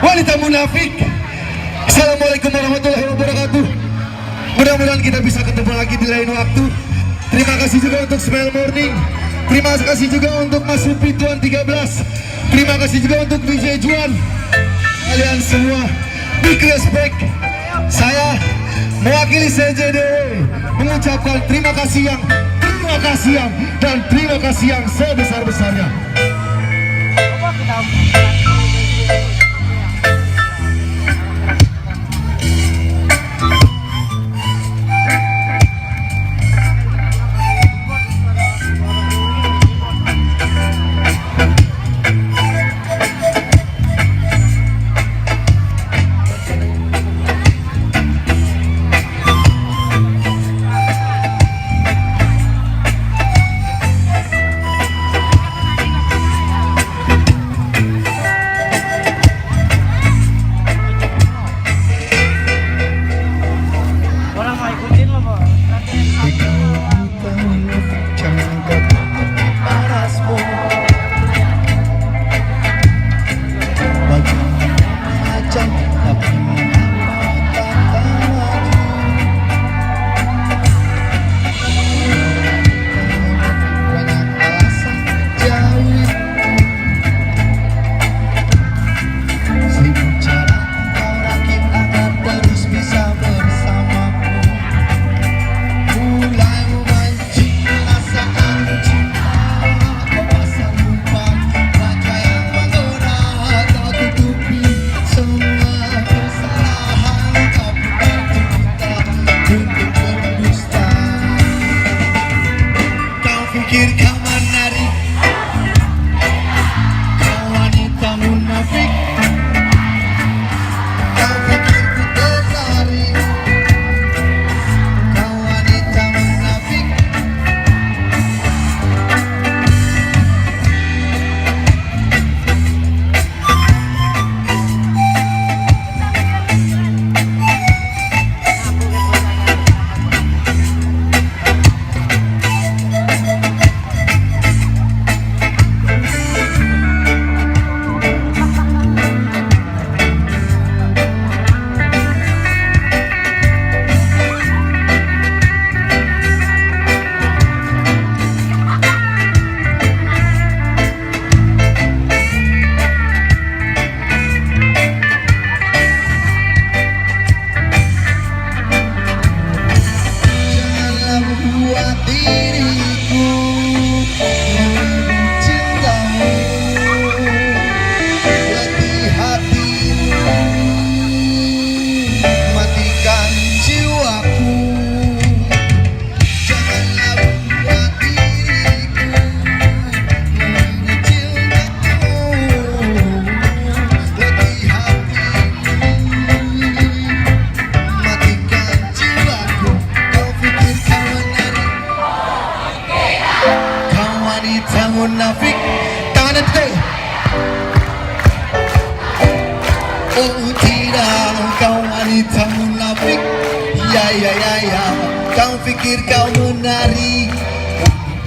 wanita munafik. Assalamualaikum warahmatullahi wabarakatuh. Mudah-mudahan kita bisa ketemu lagi di lain waktu. Terima kasih juga untuk Smile Morning. Terima kasih juga untuk Mas Supi Tuan 13. Terima kasih juga untuk DJ Juan. Kalian semua big respect. Saya mewakili CJDW mengucapkan terima kasih yang sebesar-besarnya. Munafik, tangan itu. Oh tidak, kau wanita munafik. Ya, kau pikir kau menarik.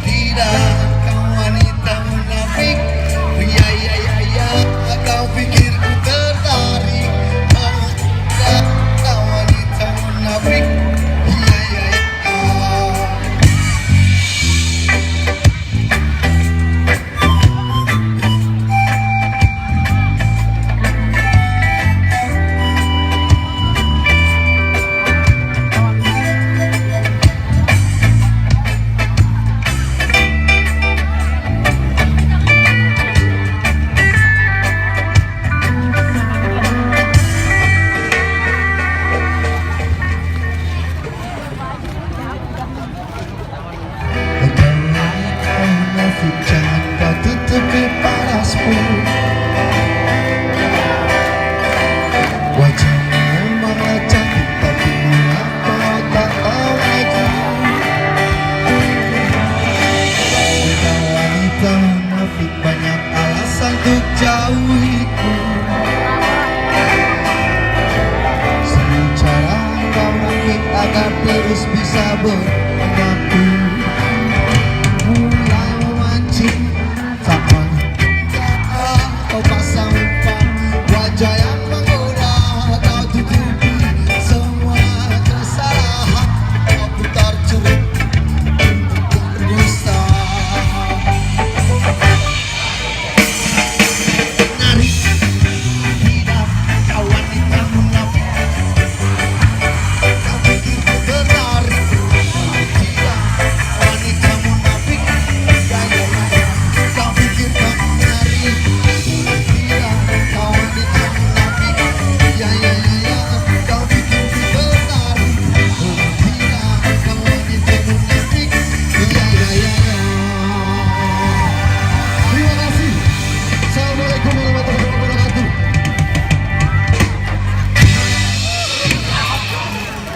Tidak, kau wanita munafik. Ya, kau pikir ku tertarik. Oh tidak, kau wanita munafik. Jangan kau tutupi parasmu. Wajahmu memang cantik, tapi mengapa tak tahu lagi. Wanita